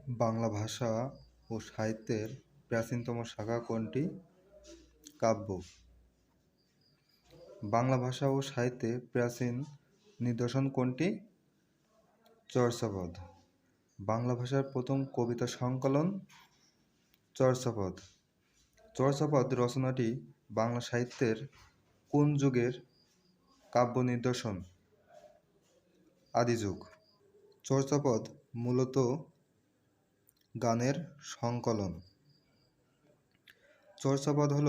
বাংলা ভাষা ও সাহিত্যের প্রাচীনতম শাখা কোনটি? কাব্য। বাংলা ভাষা ও সাহিত্যে প্রাচীন নিদর্শন কোনটি? চর্যাপদ। বাংলা ভাষার প্রথম কবিতা সংকলন চর্যাপদ। চর্যাপদ রচনাটি বাংলা সাহিত্যের কোন যুগের কাব্য নিদর্শন? আদিযুগ। চর্যাপদ মূলত গানের সংকলন। চর্যাপদ হল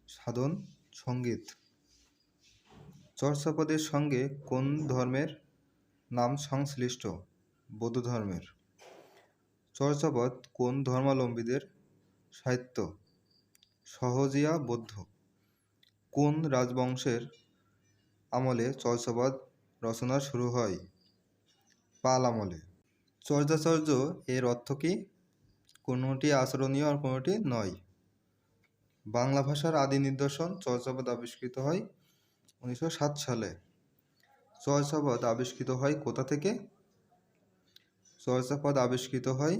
সাধন সঙ্গীত। চর্যাপদের সঙ্গে কোন ধর্মের নাম সংশ্লিষ্ট? বৌদ্ধ ধর্মের। চর্যাপদ কোন ধর্মাবলম্বীদের সাহিত্য? সহজিয়া বৌদ্ধ। কোন রাজবংশের আমলে চর্যাপদ রচনা শুরু হয়? পাল আমলে। চর্যাচর্য এর অর্থ কী? কোনটি আচরণীয় আর কোনটি নয়? বাংলা ভাষার আদি নিদর্শন চর্যাপদ আবিষ্কৃত হয় 1907 সালে। চর্যাপদ আবিষ্কৃত হয় কোথা থেকে? চর্যাপদ আবিষ্কৃত হয়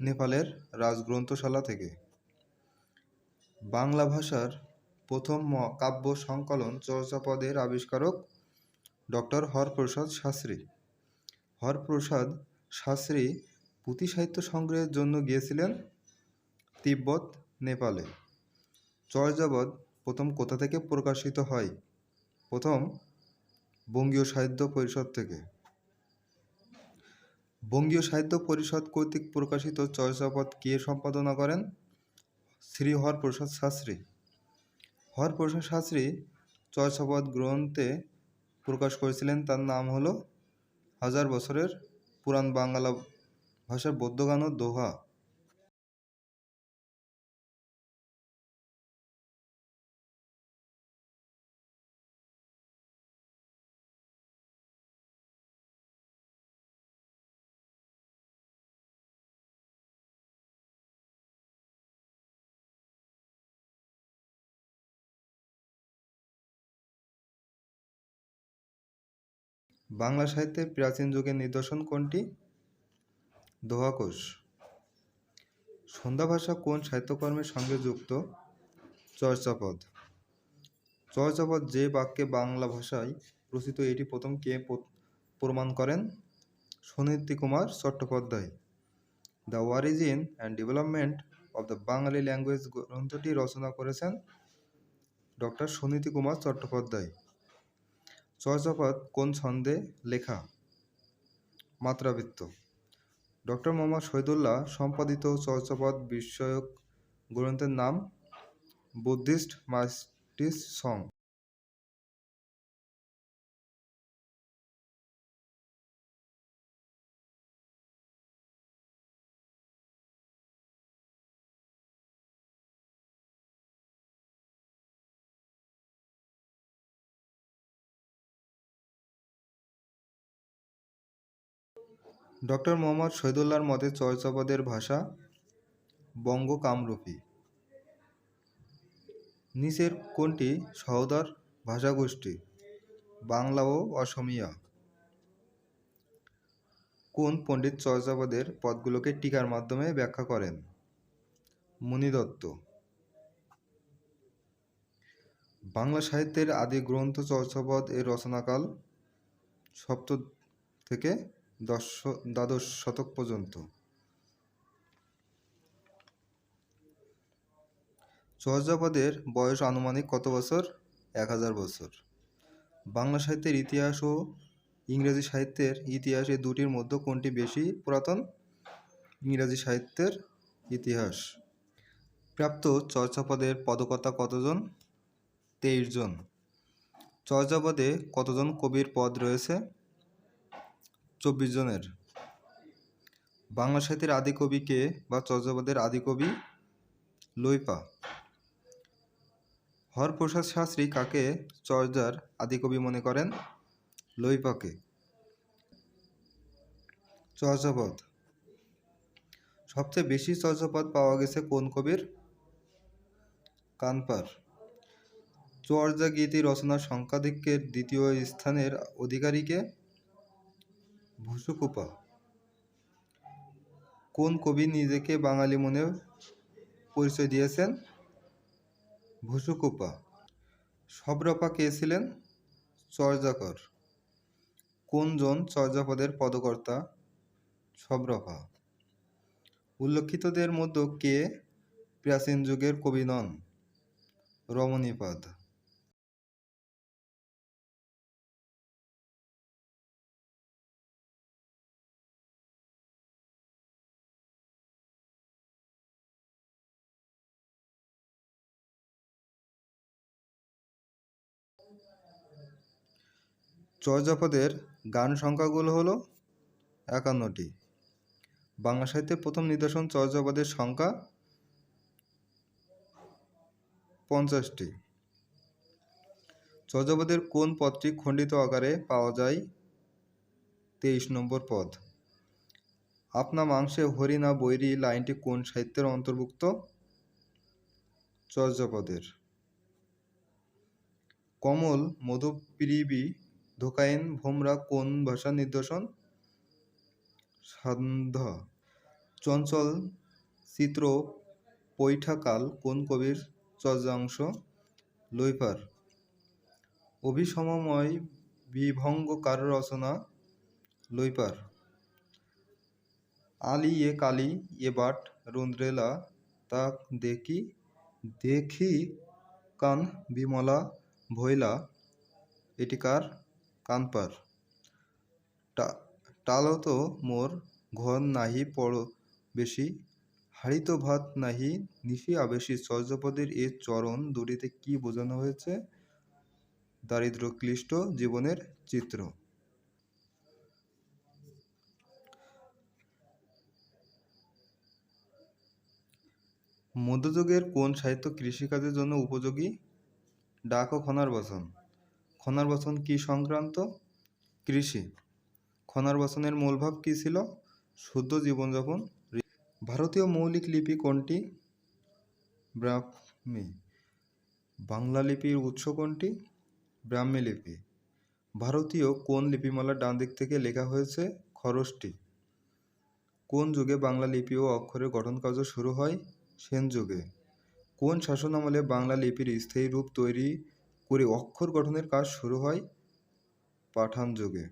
নেপালের রাজগ্রন্থশালা থেকে। বাংলা ভাষার প্রথম কাব্য সংকলন চর্যাপদের আবিষ্কারক ডক্টর হরপ্রসাদ শাস্ত্রী। হরপ্রসাদ শাস্ত্রী পুঁথি সাহিত্য সংগ্রহের জন্য গিয়েছিলেন তিব্বত, নেপালে। চর্যাপদ প্রথম কোথা থেকে প্রকাশিত হয়? প্রথম বঙ্গীয় সাহিত্য পরিষদ থেকে। বঙ্গীয় সাহিত্য পরিষদ কর্তৃক প্রকাশিত চর্যাপদ কে সম্পাদনা করেন? শ্রী হরপ্রসাদ শাস্ত্রী। হরপ্রসাদ শাস্ত্রী চর্যাপদ গ্রন্থে প্রকাশ করেছিলেন, তার নাম হল 1000 বছরের পুরাণ বাংলা ভাষার বৌদ্ধগান ও দোহা। বাংলা সাহিত্যের প্রাচীন যুগের নিদর্শন কোনটি? দোহাকোষ। সন্ধ্যা ভাষা কোন সাহিত্যকর্মের সঙ্গে যুক্ত? চর্যাপদ। চর্যাপদ যে বাক্যে বাংলা ভাষায় রচিত এটি প্রথম কে প্রমাণ করেন? Suniti Kumar Chattopadhyay. The origin and development of the Bengali language গ্রন্থটি রচনা করেছেন ডক্টর সুনীতি কুমার চট্টোপাধ্যায়। চর্যাপদ কোন ছন্দে লেখা? মাত্রাবৃত্ত। ডক্টর মোহাম্মদ শহীদুল্লাহ সম্পাদিত চর্যাপদ বিষয়ক গ্রন্থের নাম বুদ্ধিস্ট মাস্টিস সং। ডক্টর মোহাম্মদ শহীদুল্লাহর মতে চর্যাপদের ভাষা বঙ্গ কামরূপী। নিচের কোনটি সহোদর ভাষাগোষ্ঠী? বাংলা ও অসমীয়া। কোন পণ্ডিত চর্যাপদের পদগুলোকে টিকার মাধ্যমে ব্যাখ্যা করেন? মুনি দত্ত। বাংলা সাহিত্যের আদি গ্রন্থ চর্যাপদ এর রচনাকাল সপ্তম থেকে দ্বাদশ শতক পর্যন্ত। চর্যাপদের বয়স আনুমানিক কত বছর? 1000 বছর। বাংলা সাহিত্যের ইতিহাস ও ইংরেজি সাহিত্যের ইতিহাস এই দুটির মধ্যে কোনটি বেশি পুরাতন? ইংরেজি সাহিত্যের ইতিহাস। প্রাপ্ত চর্যাপদের পদকর্তা কতজন? 23 জন। চর্যাপদে কতজন কবির পদ রয়েছে? 24 জনের। বাংলা সাহিত্যের আদি কবি কে বা চর্যাপদের আদি কবি? লোইপা। হরপ্রসাদ শাস্ত্রী কাকে চর্যার আদিকবি মনে করেন? লোইপাকে। চর্যাপদ। সবচেয়ে বেশি চর্যাপদ পাওয়া গেছে কোন কবির? কানপার। চর্যা গীতি রচনার সংখ্যাধিক্যের দ্বিতীয় স্থানের অধিকারীকে? ভুসুকুপা। কোন কবি নিজেকে বাঙালি মনে পরিচয় দিয়েছেন? ভুসুকুপা। সব্রপা কে ছিলেন? চর্যাকর। কোন জন চর্যাপদের পদকর্তা? সব্রপা। উল্লেখিতদের মধ্যে কে প্রাচীন যুগের কবি নন? রমণীপাদ। চর্যাপদের গান সংখ্যাগুলো হলো 51টি। বাংলা সাহিত্যের প্রথম নিদর্শন চর্যাপদের সংখ্যা 50টি। চর্যাপদের কোন পদটি খণ্ডিত আকারে পাওয়া যায়? 23 নম্বর পদ। আপনা মাংসে হরি না বৈরী লাইনটি কোন সাহিত্যের অন্তর্ভুক্ত? চর্যাপদের। কমল মধুপিরিবি ধোকাইন ভোমরা কোন ভাষার নিদর্শন? সান্ধ্য। চঞ্চল চিত্র পৈঠাকাল কোন কবির চর্যাংশ? লইপার। অভিসমময় বিভঙ্গ কার রচনা? লইপার। আলি এ কালি এ বাট রুদ্রেলা তাক দেখি কান বিমলা ভৈলা এটি কার? কানপার। টালত মোর ঘর নাহি পড় বেশি হাড়িত ভাত নাহি নিশি আবেশি। চর্যাপদের এ চরণ দুটিতে কি বোঝানো হয়েছে? দারিদ্র্যক্লিষ্ট জীবনের চিত্র। মধ্যযুগের কোন সাহিত্য কৃষিকাজের জন্য উপযোগী? ডাক ও খনার বচন। খনার বচন কি সংক্রান্ত? কৃষি। খনার বচনের মূলভাব কি ছিল? শুদ্ধ জীবনযাপন। ভারতীয় মৌলিক লিপি কোনটি? ব্রাহ্মী। বাংলা লিপির উৎস কোনটি? ব্রাহ্মী লিপি। ভারতীয় কোন লিপিমালার ডান দিক থেকে লেখা হয়েছে? খরোষ্ঠী। কোন যুগে বাংলা লিপি ও অক্ষরের গঠন কার্য শুরু হয়? সেন যুগে। কোন শাসনামলে বাংলা লিপির স্থায়ী রূপ তৈরি করে অক্ষর গঠনের কাজ শুরু হয়? পাঠান যুগে।